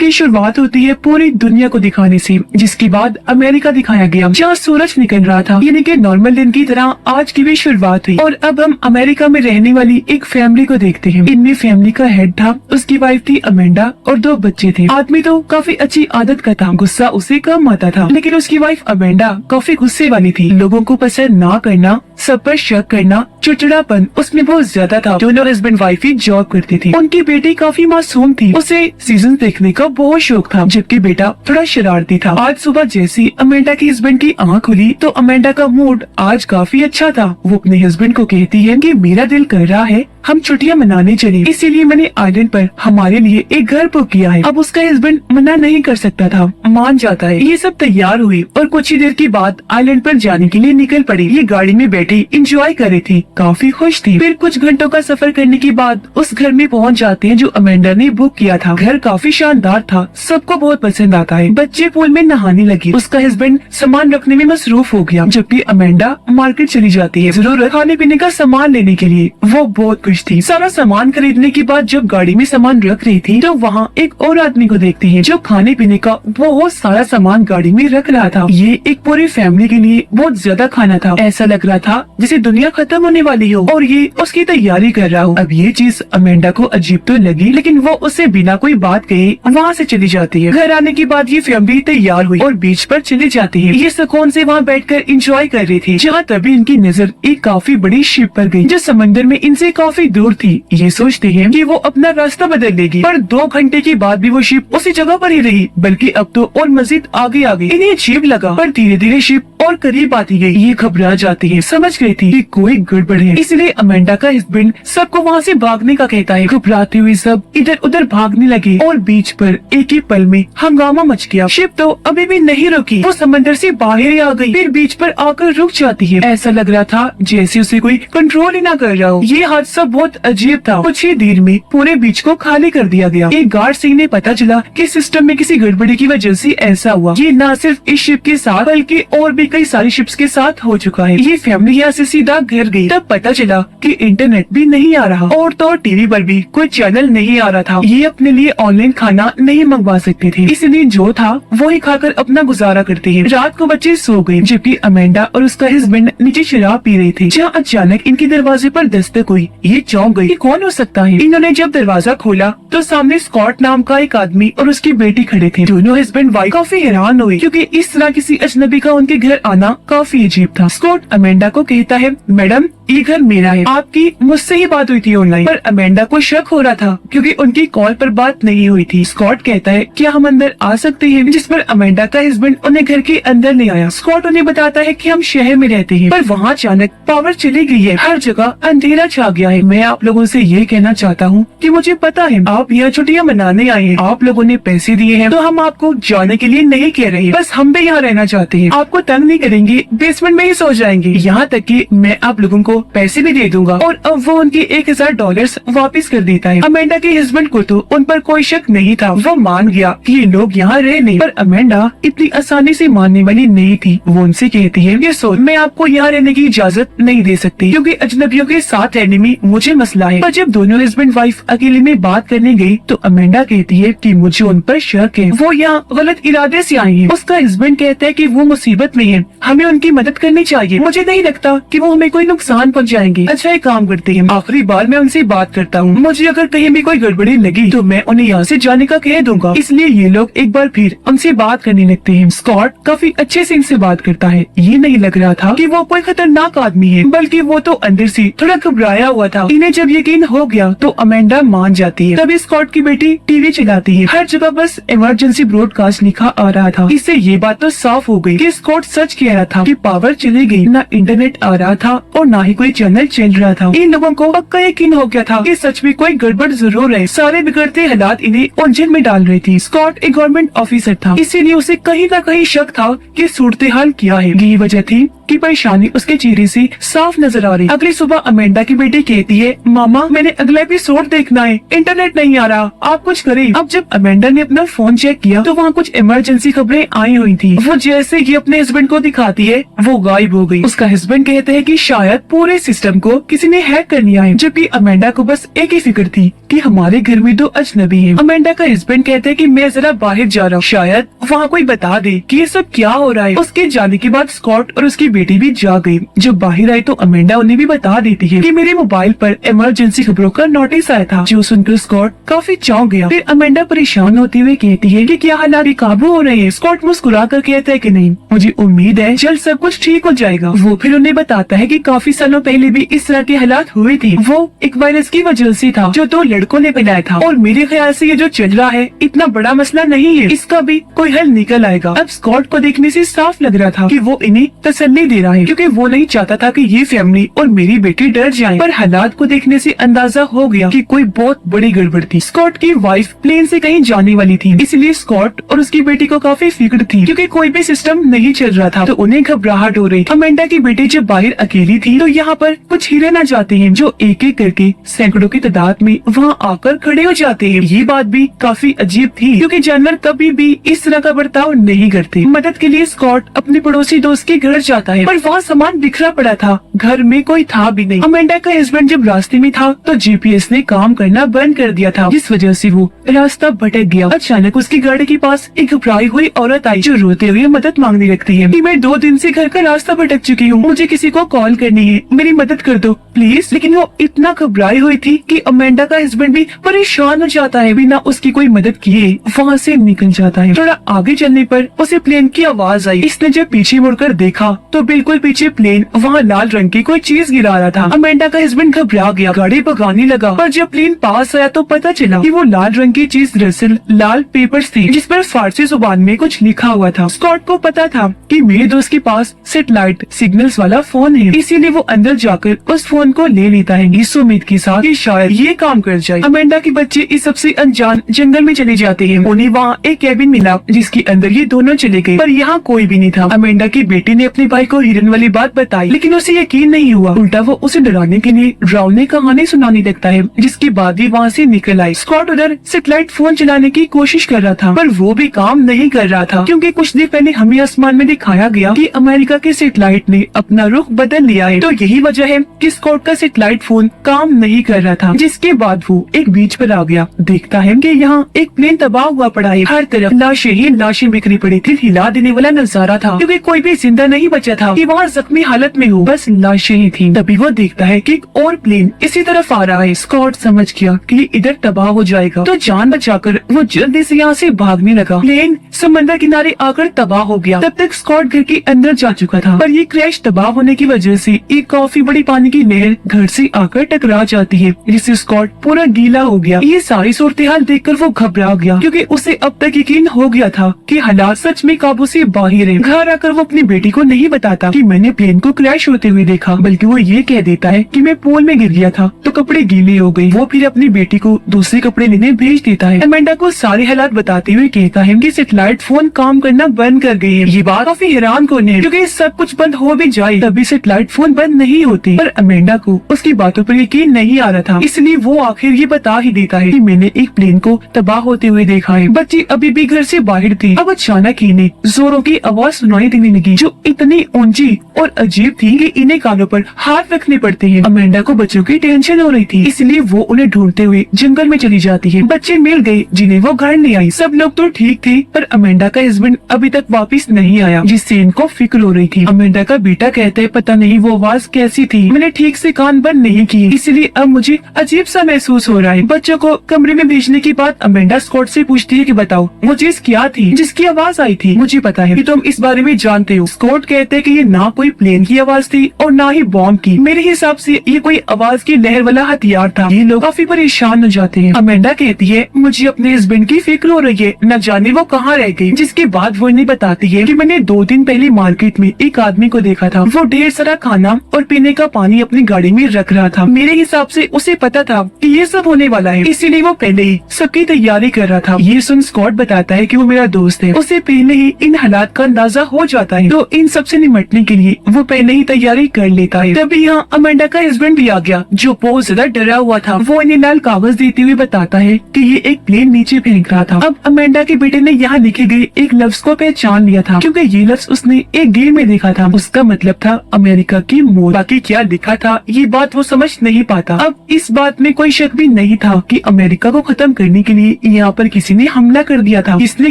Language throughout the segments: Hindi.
की शुरुआत होती है पूरी दुनिया को दिखाने से, जिसके बाद अमेरिका दिखाया गया जहाँ सूरज निकल रहा था। यानी कि नॉर्मल दिन की तरह आज की भी शुरुआत हुई और अब हम अमेरिका में रहने वाली एक फैमिली को देखते हैं। इनमें फैमिली का हेड था, उसकी वाइफ थी अमेंडा और 2 बच्चे थे। आदमी तो काफी अच्छी आदत का था, गुस्सा उसे कम आता था, लेकिन उसकी वाइफ अमेंडा काफी गुस्से वाली थी। लोगों को पसंद ना करना, सब पर शक करना, चिड़चिड़ापन उसमें बहुत ज्यादा था। दोनों हस्बैंड वाइफ ही जॉब करते थे। उनकी बेटी काफी मासूम थी, उसे सीजन देखने का बहुत शौक था, जबकि बेटा थोड़ा शरारती था। आज सुबह जैसी अमेंडा की हस्बैंड की आँख खुली तो अमेंडा का मूड आज काफी अच्छा था। वो अपने हस्बैंड को कहती है कि मेरा दिल कर रहा है हम छुट्टियां मनाने चले, इसीलिए मैंने आइलैंड पर हमारे लिए एक घर बुक किया है। अब उसका हस्बैंड मना नहीं कर सकता था, मान जाता है। ये सब तैयार हुई और कुछ ही देर के बाद आइलैंड पर जाने के लिए निकल पड़ी। ये गाड़ी में बैठी इंजॉय कर रही थी, काफी खुश थी। फिर कुछ घंटों का सफर करने के बाद उस घर में पहुंच जाते हैं जो अमेंडा ने बुक किया था। घर काफी शानदार था, सबको बहुत पसंद आता है। बच्चे पूल में नहाने लगे। उसका हस्बैंड सामान रखने में मसरूफ हो गया, जबकि अमेंडा मार्केट चली जाती है जरूर खाने पीने का सामान लेने के लिए। वो बहुत खुश थी। सारा सामान खरीदने के बाद जब गाड़ी में सामान रख रही थी तो वहाँ एक और आदमी को देखती है जो खाने पीने का बहुत सारा सामान गाड़ी में रख रहा था। ये एक पूरी फैमिली के लिए बहुत ज्यादा खाना था। ऐसा लग रहा था जैसे दुनिया खत्म होने वाली हो और ये उसकी तैयारी कर रहा हो। अब ये चीज अमेंडा को अजीब तो लगी, लेकिन वो उससे बिना कोई बात कहे वहाँ से चली जाती है। घर आने के बाद ये फैमिली तैयार हुई और बीच पर चली जाती है। ये सुकून से वहाँ बैठकर एंजॉय कर रही थी, जहाँ तभी इनकी नजर एक काफी बड़ी शिप पर गई जो समंदर में इनसे काफी दूर थी। ये सोचते हैं कि वो अपना रास्ता बदल लेगी, पर 2 घंटे के बाद भी वो शिप उसी जगह पर ही रही, बल्कि अब तो और मजीद आगे आ गई। इन्हें अजीब लगा, पर धीरे धीरे शिप और करीब आती गई। ये घबरा जाती है, समझ गई थी कि कोई गड़बड़ है, इसलिए अमेंडा का हस्बैंड सबको वहाँ से भागने का कहता है। घबराते हुए सब इधर उधर भागने लगे और बीच पर एक ही पल में हंगामा मच गया। शिप तो अभी भी नहीं रुकी, वो समंदर से बाहर ही आ गई, फिर बीच पर आकर रुक जाती है। ऐसा लग रहा था जैसे उसे कोई कंट्रोल ही ना कर रहा हो। ये हादसा बहुत अजीब था। कुछ ही देर में पूरे बीच को खाली कर दिया गया। एक गार्ड सिंह ने पता चला कि सिस्टम में किसी गड़बड़ी की वजह से ऐसा हुआ। ये न सिर्फ इस शिप के साथ बल्कि और भी कई सारी शिप्स के साथ हो चुका है। ये फैमिली यहाँ से सीधा घर गई। तब पता चला कि इंटरनेट भी नहीं आ रहा और तो टीवी पर भी कोई चैनल नहीं आ रहा था। ये अपने लिए ऑनलाइन खाना नहीं मंगवा सकते थे, इसलिए जो था वो ही खाकर अपना गुजारा करते हैं। रात को बच्चे सो गए, जबकि अमेंडा और उसका हस्बैंड नीचे शराब पी रहे थे, जहाँ अचानक इनके दरवाजे पर दस्तक हुई। ये चौंक गई, कौन हो सकता है। इन्होंने जब दरवाजा खोला तो सामने स्कॉट नाम का एक आदमी और उसकी बेटी खड़े थे। दोनों हस्बैंड वाइफ काफी हैरान हुए, क्योंकि इस तरह किसी अजनबी का उनके घर आना काफी अजीब था। स्कॉट अमेंडा को कहता है, मैडम ये घर मेरा है, आपकी मुझसे ही बात हुई थी ऑनलाइन। पर अमेंडा को शक हो रहा था क्योंकि उनकी कॉल पर बात नहीं हुई थी। स्कॉट कहता है, क्या हम अंदर आ सकते हैं, जिस पर अमेंडा का हस्बैंड उन्हें घर के अंदर ले आया। स्कॉट उन्हें बताता है कि हम शहर में रहते हैं, पर वहाँ अचानक पावर चली गई है, हर जगह अंधेरा छा गया है। मैं आप लोगों से ये कहना चाहता हूँ कि मुझे पता है आप यहाँ छुट्टियाँ मनाने आए हैं, आप लोगों ने पैसे दिए हैं, तो हम आपको जाने के लिए नहीं कह रहे, बस हम भी यहाँ रहना चाहते हैं। आपको तंग नहीं करेंगे, बेसमेंट में ही सो जाएंगे, यहाँ तक कि मैं आप लोगों को पैसे भी दे दूंगा। और अब वो उनके $1000 वापस कर देता है। अमेंडा के हस्बैंड को तो उन पर कोई शक नहीं था, वो मान गया कि ये लोग यहाँ रह नहीं। पर अमेंडा इतनी आसानी से मानने वाली नहीं थी। वो उनसे कहती है, ये सोच मैं आपको यहाँ रहने की इजाजत नहीं दे सकती, क्योंकि अजनबियों के साथ रहने में मुझे मसला है। पर जब दोनों हस्बैंड वाइफ अकेले में बात करने गई तो अमेंडा कहती है कि मुझे उन पर शक है, वो यहाँ गलत इरादे से आए हैं। उसका हस्बैंड कहता है कि वो मुसीबत में है, हमें उनकी मदद करनी चाहिए, मुझे नहीं लगता कि वो हमें कोई नुकसान पहुँचाएंगे। अच्छा एक काम करते हैं, आखिरी बार मैं उनसे बात करता हूँ, मुझे अगर कहीं भी कोई गड़बड़ी लगी तो मैं उन्हें यहाँ से जाने का कह दूंगा। इसलिए ये लोग एक बार फिर उनसे बात करने लगते हैं। स्कॉट काफी अच्छे से इनसे बात करता है। ये नहीं लग रहा था कि वो कोई खतरनाक आदमी है, बल्कि वो तो अंदर से थोड़ा घबराया हुआ था। इन्हें जब यकीन हो गया तो अमेंडा मान जाती है। तभी स्कॉट की बेटी टीवी चलाती है, हर जगह बस इमरजेंसी ब्रॉडकास्ट लिखा आ रहा था। इससे ये बात तो साफ हो गई कि स्कॉट सच कह रहा था कि पावर चली गई, न इंटरनेट आ रहा था और न ही कोई चैनल चल रहा था। इन लोगों को पक्का यकीन हो गया था कि सच में कोई गड़बड़ जरूर है। सारे बिगड़ते हालात इन्हें उलझन में डाल रहे थे। स्कॉट एक गवर्नमेंट ऑफिसर था, इसीलिए उसे कहीं न कहीं शक था कि सूरत हाल क्या है। यही वजह थी की परेशानी उसके चेहरे से साफ नजर आ रही। अगली सुबह अमेंडा की बेटी कहती है, मामा मैंने अगला एपिसोड देखना है, इंटरनेट नहीं आ रहा, आप कुछ करें। अब जब अमेंडा ने अपना फोन चेक किया तो वहाँ कुछ इमरजेंसी खबरें आई हुई थी। वो जैसे ही अपने हस्बैंड को दिखाती है वो गायब हो गई। उसका हस्बैंड कहते हैं कि शायद पूरे सिस्टम को किसी ने हैक कर लिया है, जबकि अमेंडा को बस एक ही फिक्र थी कि हमारे घर में 2 अजनबी हैं। अमेंडा का हस्बैंड कहते हैं कि मैं जरा बाहर जा रहा हूँ, शायद वहाँ कोई बता दे कि ये सब क्या हो रहा है। उसके जाने के बाद स्कॉट और उसकी बेटी भी जा गई। जब बाहर आई तो अमेंडा उन्हें भी बता देती है कि मेरे मोबाइल पर इमरजेंसी खबरों का नोटिस आया था, जो सुनकर स्कॉट काफी चौंक गया। फिर अमेंडा परेशान होते हुए कहती है कि क्या हालात काबू हो रहे हैं। स्कॉट मुस्कुरा कर कहता है कि नहीं, मुझे उम्मीद है जल्द सब कुछ ठीक हो जाएगा। वो फिर उन्हें बताता है कि काफी सालों पहले भी इस तरह के हालात हुए थे, वो एक वायरस की वजह से था जो 2 लड़कों ने फैलाया था, और मेरे ख्याल से ये जो चल रहा है इतना बड़ा मसला नहीं है, इसका भी कोई हल निकल आएगा। अब स्कॉट को देखने से साफ लग रहा था कि वो इन्हें तसल्ली दे रहा है, क्योंकि वो नहीं चाहता था कि ये फैमिली और मेरी बेटी डर जाए। पर हालात को देखने से अंदाजा हो गया कि कोई बहुत बड़ी गड़बड़ थी। स्कॉट की वाइफ प्लेन से कहीं जाने वाली थी, इसलिए स्कॉट और उसकी बेटी को काफी फिक्र थी, क्योंकि कोई भी सिस्टम नहीं चल रहा था, तो उन्हें घबराहट हो रही। अमेंडा की बेटी जब बाहर अकेली थी तो यहाँ पर कुछ हिरन आ जाते हैं, जो एक एक करके सैकड़ों की तादाद में वहाँ आकर खड़े हो जाते हैं। ये बात भी काफी अजीब थी, क्योंकि जानवर कभी भी इस तरह का बर्ताव नहीं करते। मदद के लिए स्कॉट अपने पड़ोसी दोस्त के घर जाता है, पर वहाँ सामान बिखरा पड़ा था, घर में कोई था भी नहीं। अमेंडा का हस्बैंड जब रास्ते में था तो जीपीएस ने काम करना बंद कर दिया था, जिस वजह से वो रास्ता भटक गया। अचानक उसकी गाड़ी के पास एक घबराई हुई औरत आई, जो रोते हुए मदद मांगने लगती है कि मैं 2 दिन से घर का रास्ता भटक चुकी हूँ, मुझे किसी को कॉल करनी है, मेरी मदद कर दो प्लीज। लेकिन वो इतना घबराई हुई थी कि अमेंडा का हस्बैंड भी परेशान हो जाता है, बिना उसकी कोई मदद किए वहाँ से निकल जाता है। थोड़ा आगे चलने पर उसे प्लेन की आवाज आई। इसने जब पीछे मुड़कर देखा तो बिल्कुल पीछे प्लेन वहाँ लाल रंग की कोई चीज गिरा रहा था। अमेंडा का हस्बैंड घबरा गया, गाड़ी भगाने लगा, पर जब प्लेन पास आया तो पता चला कि वो लाल रंग की चीज दरअसल लाल पेपर्स थी, जिस पर फारसी जुबान में कुछ लिखा हुआ था। स्कॉट को पता था कि मेरे दोस्त के पास सैटेलाइट सिग्नल्स वाला फोन है, इसीलिए वो अंदर जाकर उस फोन को ले लेता है, इस उम्मीद के साथ कि शायद ये काम कर जाए। अमेंडा के बच्चे इस सबसे अनजान जंगल में चले जाते हैं। उन्हें वहाँ एक कैबिन मिला, जिसके अंदर ये दोनों चले गए, पर यहाँ कोई भी नहीं था। अमेंडा की बेटी ने अपने भाई को हिरन वाली बात बताई, लेकिन उसे यकीन नहीं हुआ। उल्टा वो उसे डराने के लिए डरावनी कहानी सुनाने लगता है, जिसके बाद ही वहाँ से निकल आई। स्कॉट उधर सैटेलाइट फोन चलाने की कोशिश कर रहा था, पर वो भी काम नहीं कर रहा था, क्योंकि कुछ दिन पहले हमें आसमान में दिखाया गया कि अमेरिका के सैटेलाइट ने अपना रुख बदल लिया है। तो यही वजह है कि स्कॉट का सैटेलाइट फोन काम नहीं कर रहा था, जिसके बाद वो एक बीच पर आ गया। देखता है कि यहाँ एक प्लेन तबाह हुआ पड़ा है, हर तरफ लाशें ही लाशें बिखरी पड़ी थी। हिला देने वाला नजारा था, क्योंकि कोई भी जिंदा नहीं बचा था कि वहाँ जख्मी हालत में हो, बस लाशें ही थी। तभी वो देखता है कि एक और प्लेन इसी तरफ आ रहा है। स्कॉट समझ गया कि इधर तबाह हो जाएगा, तो जान बचाकर वो जल्दी से यहाँ से भागने लगा। प्लेन समंदर किनारे आकर तबाह हो गया। तब तक स्कॉट घर के अंदर जा चुका था, पर ये क्रैश तबाह होने की वजह से एक काफी बड़ी पानी की लहर घर से आकर टकरा जाती है, जिससे स्कॉट पूरा गीला हो गया। ये सारी सूरत हाल देखकर वो घबरा गया, क्योंकि उसे अब तक यकीन हो गया था कि हालात सच में काबू से बाहर है। घर आकर वो अपनी बेटी को नहीं बताता कि मैंने प्लेन को क्रैश होते हुए देखा, बल्कि वो ये कह देता है कि मैं पूल में गिर गया था तो कपड़े गीले हो गए। वो फिर अपनी बेटी को दूसरे कपड़े लेने भेज देता है। अमेंडा को सारे हालात बताते हुए कहता है कि सैटेलाइट फोन काम करना बंद कर गए हैं। ये बात काफी हैरान कौन है, क्योंकि सब कुछ बंद हो भी जाए तभी सैटेलाइट फोन बंद नहीं होते। पर अमेंडा को उसकी बातों पर यकीन नहीं आ रहा था, इसलिए वो आखिर ये बता ही देता है कि मैंने एक प्लेन को तबाह होते हुए देखा है। बच्चे अभी भी घर से बाहर थे। अब अचानक इन्हें जोरों की आवाज सुनाई देने लगी, जो इतनी ऊंची और अजीब थी कि इन्हें कानों पर हाथ रखने पड़ते हैं। अमेंडा को बच्चों की टेंशन हो रही थी, इसलिए वो उन्हें ढूंढते हुए जंगल में चली जाती है। बच्चे मिल गए, जिन्हें वो घर ले आई। सब लोग तो ठीक थे, पर अमेंडा का हस्बैंड अभी तक वापस नहीं आया, जिससे इनको फिक्र हो रही थी। अमेंडा का बेटा कहता है, पता नहीं वो आवाज कैसी थी, मैंने ठीक से कान बंद नहीं किए, इसलिए अब मुझे अजीब सा महसूस हो रहा है। बच्चों को कमरे में भेजने के बाद अमेंडा स्कॉट से पूछती है कि बताओ वो चीज क्या थी जिसकी आवाज आई थी। मुझे पता है कि तुम इस बारे में जानते हो। स्कॉट कहते हैं कि ये ना कोई प्लेन की आवाज थी और ना ही बॉम्ब की। मेरे हिसाब से ये कोई आवाज की लहर वाला हथियार था। ये लोग काफी परेशान हो जाते हैं। अमेंडा कहती है, मुझे अपने हस्बैंड की फिक्र हो रही है, न जाने वो कहाँ रह गई। जिसके बाद वो इन्हें बताती है कि मैंने 2 दिन पहले मार्केट में एक आदमी को देखा था। वो ढेर सारा खाना और पीने का पानी अपनी गाड़ी में रख रहा था। मेरे हिसाब से उसे पता था कि ये सब होने वाला है, इसीलिए वो पहले ही सबकी तैयारी कर रहा था। ये सुन स्कॉट बताता है कि वो मेरा दोस्त है, उसे पहले ही इन हालात का अंदाजा हो जाता है, तो इन सबसे निपटने के लिए वो पहले ही तैयारी कर लेता है। तभी यहाँ अमेंडा का हस्बैंड भी आ गया, जो बहुत ज्यादा डरा हुआ था। वो इन्हें लाल कागज देते हुए बताता है कि ये एक प्लेन नीचे फेंक रहा था। अब अमेंडा के बेटे ने यहाँ लिखे गए एक लफ्ज को पहचान लिया था, क्योंकि ये लफ्ज उसने एक गेम में देखा था। उसका मतलब था अमेरिका की मौत। बाकी क्या लिखा था ये बात वो समझ नहीं पाता। अब इस बात में कोई शक भी नहीं था कि अमेरिका को खत्म करने के लिए यहाँ पर किसी ने हमला कर दिया था। किसने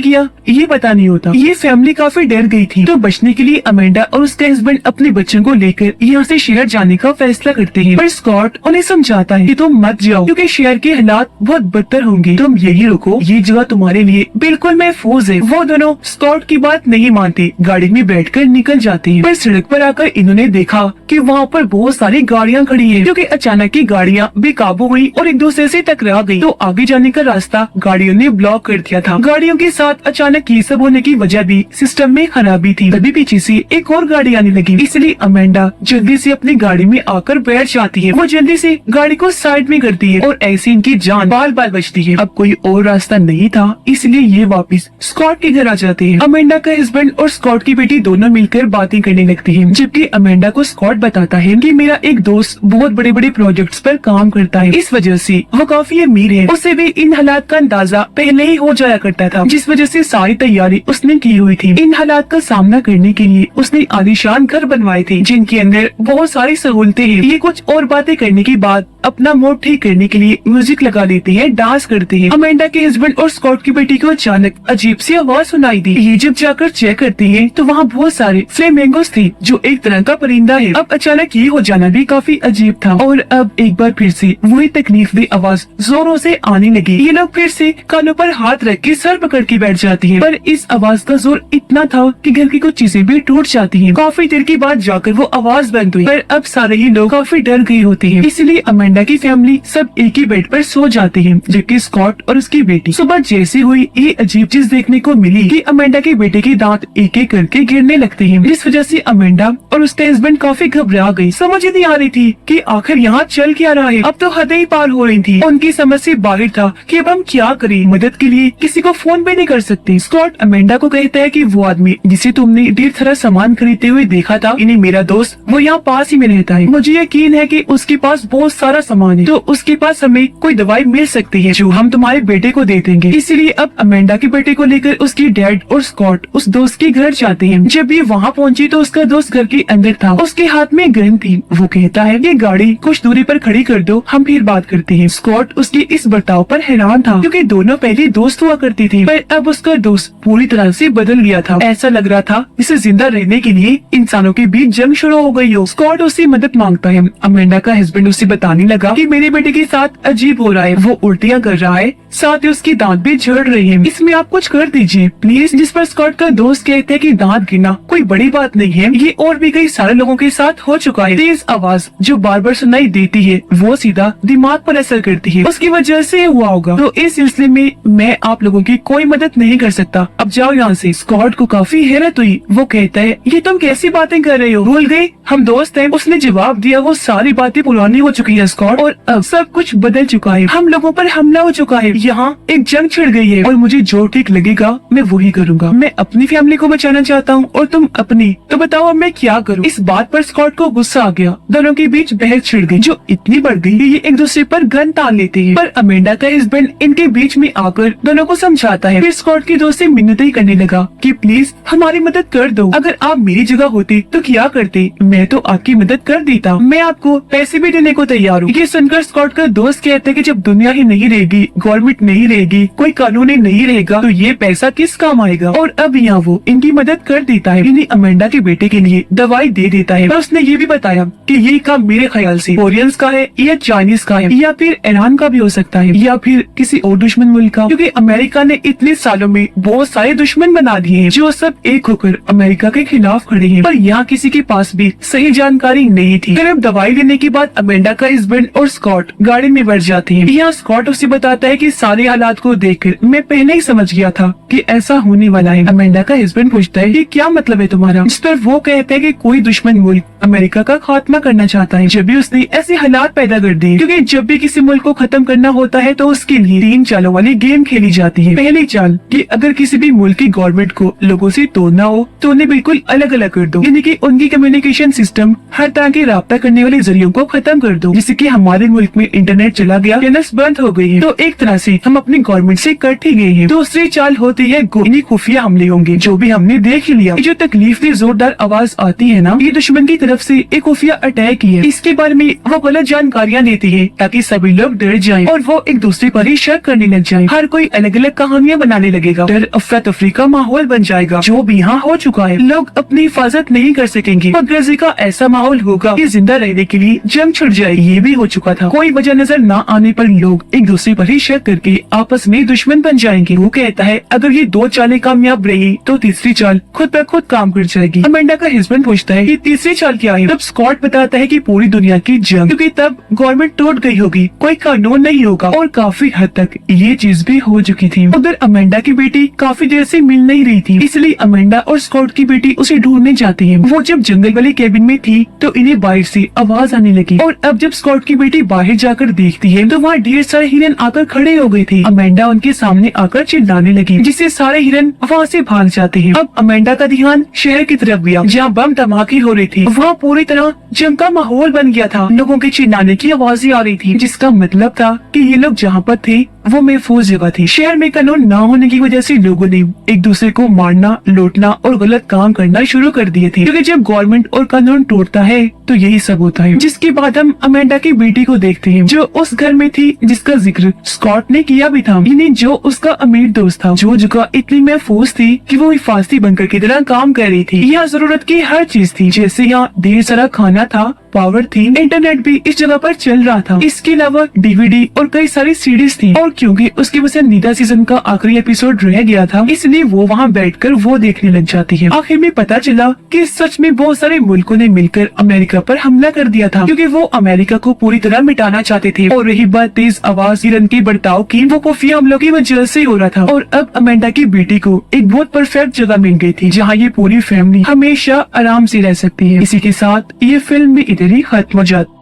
किया ये पता नहीं होता। ये फैमिली काफी डर गई थी, तो बचने के लिए अमेंडा और उसका हस्बैंड अपने बच्चों को लेकर यहाँ से शहर जाने का फैसला करते हैं। पर स्कॉट उन्हें समझाता है कि तुम मत जाओ, क्योंकि शहर के हालात बहुत बदतर होंगे। तुम यही रुको, ये जगह तुम्हारे लिए बिल्कुल महफूज है। वो दोनों स्कॉट की बात नहीं मानते, गाड़ी में बैठकर निकल जाते हैं। पर सड़क पर आकर इन्होंने देखा कि वहाँ पर बहुत सारी गाड़ियाँ खड़ी है, क्योंकि अचानक ही गाड़ियाँ बेकाबू हुई और एक दूसरे से टकरा गई। तो आगे जाने का रास्ता गाड़ियों ने ब्लॉक कर दिया था। गाड़ियों के साथ अचानक ये सब होने की वजह भी सिस्टम में खराबी थी। तभी पीछे से एक और गाड़ी आने लगी, इसलिए अमेंडा जल्दी से अपनी गाड़ी में आकर बैठ जाती है। वो जल्दी से गाड़ी को साइड में करती है और ऐसे इनकी जान बाल बाल बचती है। अब कोई और रास्ता नहीं था, इसलिए ये वापस स्कॉट के घर आ जाते हैं। अमेंडा का हस्बैंड और स्कॉट की बेटी दोनों मिलकर बातें करने लगती हैं, जबकि अमेंडा को स्कॉट बताता है कि मेरा एक दोस्त बहुत बड़े बड़े प्रोजेक्ट्स पर काम करता है, इस वजह से वो काफी अमीर है। उसे भी इन हालात का अंदाजा पहले ही हो जाया करता था, जिस वजह से सारी तैयारी उसने की हुई थी। इन हालात का सामना करने के लिए उसने आलीशान घर बनवाए थे, जिनके अंदर बहुत सारी सहूलतें हैं। ये कुछ और बातें करने के बाद अपना मूड ठीक करने के लिए म्यूजिक लगा लेते हैं, डांस करते हैं। अमेंडा के हस्बैंड और स्कॉट की बेटी को अचानक अजीब सी आवाज सुनाई दी। ये जब जाकर चेक करते हैं तो वहाँ बहुत सारे फ्लेमिंगोस थे, जो एक तरह का परिंदा है। अब अचानक ये हो जाना भी काफी अजीब था। और अब एक बार फिर से वही तकलीफदेह आवाज जोरों से आने लगी। ये लोग फिर से कानों पर हाथ रख के सर पकड़ के बैठ जाती है। पर इस आवाज का जोर इतना था कि घर की कुछ चीजें भी टूट जाती हैं। काफी देर के बाद जाकर वो आवाज बंद हुई। पर अब सारे ही लोग काफी डर गए होते हैं, इसलिए अमेंडा की फैमिली सब एक ही बेड पर सो जाते हैं, जबकि स्कॉट और उसकी बेटी सुबह जैसे हुई ये अजीब चीज देखने को मिली कि अमेंडा के बेटे के दांत एक एक करके गिरने लगते हैं, जिस वजह से अमेंडा और उसके हस्बैंड काफी घबरा गई। समझ ही नहीं आ रही थी कि आखिर यहाँ चल क्या रहा है। अब तो हदें ही पार हो रही थी। उनकी समझ से बाहर था कि अब हम क्या करें। मदद के लिए किसी को फोन भी नहीं कर सकते। स्कॉट अमेंडा को कहता है कि वो आदमी जिसे तुमने ढेर सारा सामान खरीदते हुए देखा था, इन्हें मेरा दोस्त वो यहाँ पास ही में रहता है। मुझे यकीन है कि उसके पास बहुत सारा सामान है, तो उसके पास हमें कोई दवाई मिल सकती है जो हम तुम्हारे बेटे को दे देंगे। इसलिए अब अमेंडा के बेटे को लेकर उसकी डैड और स्कॉट उस दोस्त के घर जाते हैं। जब ये वहाँ पहुँची तो उसका दोस्त घर के अंदर था, उसके हाथ में गन थी। वो कहता है कि गाड़ी कुछ दूरी पर खड़ी कर दो, हम फिर बात करते हैं। स्कॉट उसके इस बर्ताव पर हैरान था, क्योंकि दोनों पहले दोस्त हुआ करती थी, पर अब उसका दोस्त पूरी तरह से बदल गया था। ऐसा लग रहा था इसे जिंदा रहने के लिए इंसानों के बीच जंग शुरू हो गई हो। स्कॉट उससे मदद मांगता है। अमेंडा का हस्बैंड उसे बताने लगा कि मेरे बेटे के साथ अजीब हो रहा है, वो उल्टियाँ कर रहा है, साथ ही उसके दांत भी झड़ रहे हैं, इसमें आप कुछ कर दीजिए प्लीज। जिस पर स्कॉट का दोस्त कहते हैं कि दांत गिरना कोई बड़ी बात नहीं है, ये और भी कई सारे लोगों के साथ हो चुका है। तेज आवाज जो बार बार सुनाई देती है वो सीधा दिमाग पर असर करती है, उसकी वजह से हुआ होगा। तो इस सिलसिले में मैं आप लोगों की कोई मदद नहीं कर सकता, अब जाओ यहाँ से। स्कॉट को काफी हैरत हुई। वो कहता है ये तुम कैसी बातें कर रहे हो, भूल गए हम दोस्त हैं। उसने जवाब दिया वो सारी बातें पुरानी हो चुकी है स्कॉट, और अब सब कुछ बदल चुका है। हम लोगों पर हमला हो चुका है, यहाँ एक जंग छिड़ गई है, और मुझे जो ठीक लगेगा मैं वही करूँगा। मैं अपनी फैमिली को बचाना चाहता हूँ और तुम अपनी, तो बताओ अब मैं क्या करूँ। इस बात पर स्कॉट को गुस्सा आ गया। दोनों के बीच बहस छिड़ गई, जो इतनी बढ़ गई कि ये एक दूसरे पर गन तान लेते हैं। पर अमेंडा का हस्बैंड इनके बीच में आकर दोनों को समझाता है। फिर स्कॉट की दोस्त से मिन्नतें करने लगा कि प्लीज हमारी मदद कर दो, अगर आप मेरी जगह होते तो क्या करते, मैं तो आपकी मदद कर देता, मैं आपको पैसे भी देने को तैयार हूँ। ये सुनकर स्कॉट का दोस्त कहता है कि जब दुनिया ही नहीं रहेगी, गवर्नमेंट नहीं रहेगी, कोई कानून ही नहीं रहेगा, तो ये पैसा किस काम आएगा। और अब यहाँ वो इनकी मदद कर देता है, इन्हें अमेंडा के बेटे के लिए दवाई दे देता है। और उसने ये भी बताया कि ये काम मेरे ख्याल से कोरियंस का है या चाइनीज का है या फिर ईरान का भी हो सकता है या फिर किसी और दुश्मन मुल्क का, क्योंकि अमेरिका ने इतने सालों में बहुत सारे दुश्मन बना दिए हैं जो सब एक होकर अमेरिका के खिलाफ खड़े हैं। पर यहाँ किसी के पास भी सही जानकारी नहीं थी। फिर अब दवाई लेने के बाद अमेंडा का हस्बैंड और स्कॉट गाड़ी में बैठ जाते हैं। यहाँ स्कॉट उसे बताता है कि सारे हालात को देखकर मैं पहले ही समझ गया था कि ऐसा होने वाला है। अमेंडा का हस्बैंड पूछता है कि क्या मतलब है तुम्हारा, जिस पर वो कहते हैं कि कोई दुश्मन मुल्क अमेरिका का खात्मा करना चाहता है। जब भी उसने ऐसे हालात पैदा कर दिए, क्योंकि जब भी किसी मुल्क को खत्म करना होता है तो उसके लिए 3 चालों वाली गेम खेली जाती है। पहली चाल कि अगर किसी भी मुल्क की गवर्नमेंट को लोगों से तोड़ना हो तो उन्हें बिल्कुल अलग अलग कर दो, यानी कि उनकी कम्युनिकेशन सिस्टम, हर तरह के राब्ता करने वाले जरियों को खत्म कर दो। जैसे कि हमारे मुल्क में इंटरनेट चला गया, चैनल्स बंद हो गई है, तो एक तरह से हम अपनी गवर्नमेंट से कट ही गए हैं। दूसरी चाल होती है इन्हीं खुफिया हमले होंगे, जो भी हमने देख लिया। ये जो तकलीफ की जोरदार आवाज आती है ना, ये दुश्मन की तरफ से एक खुफिया अटैक ही है। इसके बारे में वो गलत जानकारियाँ देती है ताकि सभी लोग डर जाएं और वो एक दूसरे पर ही शक करने लग जाएं। हर कोई अलग अलग कहानियाँ बनाने लगेगा, डर अफरा तफरी का माहौल बन जाएगा, जो भी यहाँ हो चुका है। लोग अपनी हिफाजत नहीं कर सकेंगे, मगरजी का ऐसा माहौल होगा कि जिंदा रहने के लिए जंग छिड़ जाएगी। ये भी हो चुका था। कोई वजह नजर न आने पर लोग एक दूसरे पर ही शक करके आपस में दुश्मन बन जाएंगे। वो कहता है अगर ये 2 चालें कामयाब रही तो तीसरी चाल खुद ब खुद काम कर जाएगी। अमेंडा का हस्बैंड पूछता है कि तीसरी चाल क्या है। तब स्कॉट बताता है कि पूरी दुनिया की जंग, क्योंकि तब गवर्नमेंट टूट गई होगी, कोई कानून नहीं होगा, और काफी हद तक ये चीज भी हो चुकी थी। उधर अमेंडा की बेटी काफी देर से मिल नहीं रही थी, इसलिए अमेंडा और स्कॉट की बेटी उसे ढूंढने जाती है। वो जब जंगल वाले केबिन में थी तो इन्हें बाहर से आवाज आने लगी, और अब जब स्कॉट की बेटी बाहर जाकर देखती है तो वहाँ ढेर सारे हिरन आकर खड़े हो गए थे। अमेंडा उनके सामने आकर चिल्लाने लगी, जिससे सारे हिरन वहाँ से भाग जाते हैं। अब अमेंडा का ध्यान शहर की तरफ गया, जहाँ बम धमाके हो रहे थे। वहाँ पूरी तरह जंग का माहौल बन गया था, लोगों के चिल्लाने की आवाजें आ रही थी, जिसका मतलब था कि ये लोग जहाँ पर थे वो महफूज जगह थी। शहर में कानून न होने की वजह से लोगों ने एक दूसरे को मारना, लूटना और गलत काम करना शुरू कर दिए थे, क्योंकि जब गवर्नमेंट और कानून टूटता है तो यही सब होता है। जिसके बाद हम अमेंडा की बेटी को देखते हैं, जो उस घर में थी जिसका जिक्र स्कॉट ने किया भी था, यानी जो उसका अमीर दोस्त था, जो जगह इतनी महफूज थी कि वो हिफाजती बनकर की तरह काम कर रही थी। यहाँ जरूरत की हर चीज थी, जैसे यहाँ ढेर सारा खाना था, पावर थी, इंटरनेट भी इस जगह पर चल रहा था। इसके अलावा डीवीडी और कई सारी सीडीज थी, और क्योंकि उसकी पसंदीदा सीजन का आखिरी एपिसोड रह गया था, इसलिए वो वहाँ बैठकर वो देखने लग जाती है। आखिर में पता चला कि सच में बहुत सारे मुल्कों ने मिलकर अमेरिका पर हमला कर दिया था, क्योंकि वो अमेरिका को पूरी तरह मिटाना चाहते थे। और रही बात तेज आवाज हिरन के बर्ताव की, वो खुफिया हमलों की वजह से हो रहा था। और अब अमेंडा की बेटी को एक बहुत परफेक्ट जगह मिल गई थी, जहाँ ये पूरी फैमिली हमेशा आराम से रह सकती है। इसी के साथ ये फिल्म भी इधर ही खत्म हो जाती।